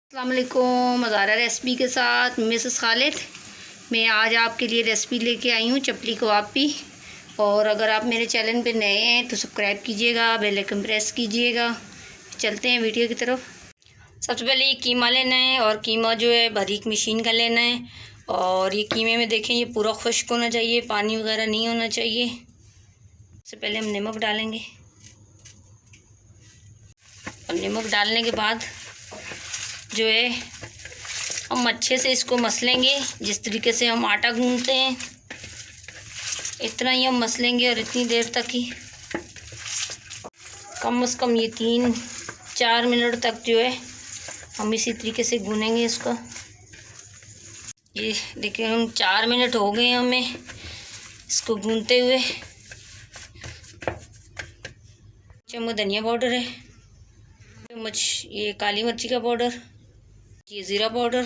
अस्सलाम वालेकुम। मज़ारा रेसिपी के साथ मिसेस खालिद। मैं आज आपके लिए रेसिपी लेके आई हूँ चपली कबाब की। और अगर आप मेरे चैनल पे नए हैं तो सब्सक्राइब कीजिएगा, बेल आइकन प्रेस कीजिएगा। चलते हैं वीडियो की तरफ। सबसे पहले ये कीमा लेना है और कीमा जो है बारीक मशीन का लेना है। और ये कीमे में देखें ये पूरा खुश्क होना चाहिए, पानी वगैरह नहीं होना चाहिए। सबसे पहले हम नमक डालेंगे और नमक डालने के बाद जो है हम अच्छे से इसको मसलेंगे। जिस तरीके से हम आटा गूंथते हैं इतना ही हम मसलेंगे और इतनी देर तक ही, कम से कम ये 3-4 मिनट तक जो है हम इसी तरीके से गूनेंगे इसको। ये देखिए हम 4 मिनट हो गए हमें इसको गूंथते हुए। चम्मच धनिया पाउडर है, चम्मच ये काली मिर्ची का पाउडर, ये ज़ीरा पाउडर,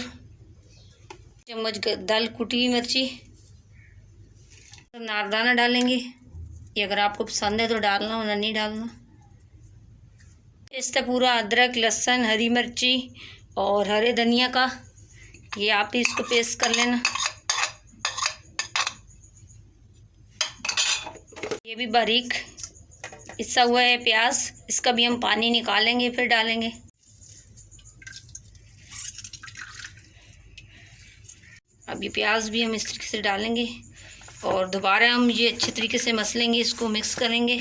चम्मच दाल कुटी हुई मिर्ची, नारदाना डालेंगे। ये अगर आपको पसंद है तो डालना, वरना नहीं डालना। इसका पूरा अदरक, लहसुन, हरी मिर्ची और हरे धनिया का ये आप ही इसको पेस्ट कर लेना। ये भी बारीक पिसा हुआ है प्याज, इसका भी हम पानी निकालेंगे फिर डालेंगे। अब ये प्याज भी हम इस तरीके से डालेंगे और दोबारा हम ये अच्छे तरीके से मसलेंगे, इसको मिक्स करेंगे।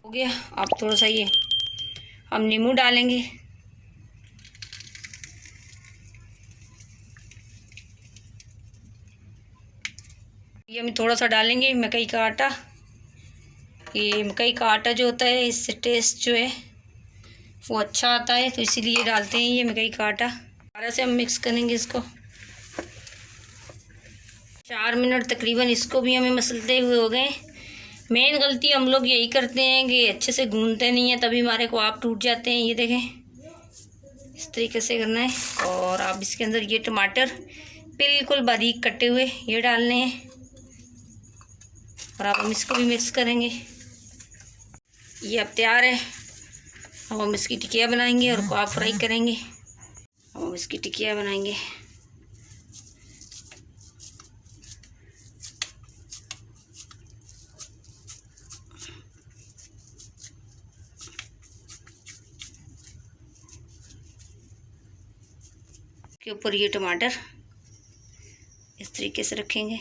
हो गया। अब थोड़ा सा ये हम नींबू डालेंगे। ये हम थोड़ा सा डालेंगे मकई का आटा। ये मकई का आटा जो होता है इससे टेस्ट जो है वो अच्छा आता है, तो इसीलिए डालते हैं ये मकई का आटा। दोबारा से हम मिक्स करेंगे इसको। 4 मिनट तकरीबन इसको भी हमें मसलते हुए हो गए। मेन गलती हम लोग यही करते हैं कि अच्छे से गूंथते नहीं हैं, तभी हमारे कबाब टूट जाते हैं। ये देखें इस तरीके से करना है। और आप इसके अंदर ये टमाटर बिल्कुल बारीक कटे हुए ये डालने हैं और आप हम इसको भी मिक्स करेंगे। ये अब तैयार है। अब हम इसकी टिकिया बनाएंगे और कबाब फ्राई करेंगे। अब हम इसकी टिकिया बनाएंगे। के ऊपर ये टमाटर इस तरीके से रखेंगे।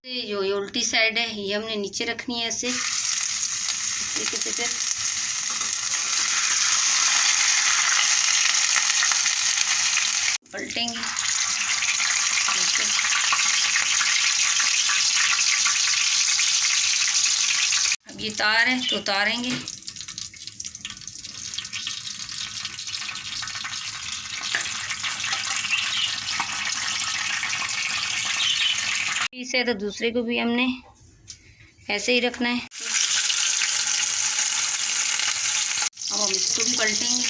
जो ये उल्टी साइड है ये हमने नीचे रखनी है ऐसे, इस तरीके से फिर पलटेंगे ऐसे। अब ये तार है तो उतारेंगे। इसे तो दूसरे को भी हमने ऐसे ही रखना है। अब हम इसको भी पलटेंगे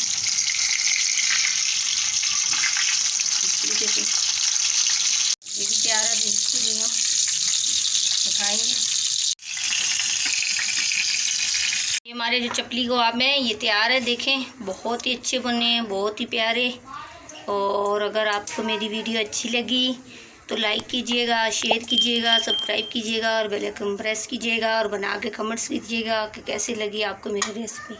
इस तरीके से। ये भी तैयार है, इसको भी हम उठाएंगे। ये हमारे जो चपली कबाब हैं ये तैयार है। देखें बहुत ही अच्छे बने हैं, बहुत ही प्यारे। और अगर आपको मेरी वीडियो अच्छी लगी तो लाइक कीजिएगा, शेयर कीजिएगा, सब्सक्राइब कीजिएगा और बेल आइकन प्रेस कीजिएगा और बना के कमेंट्स कीजिएगा कि कैसी लगी आपको मेरी रेसिपी।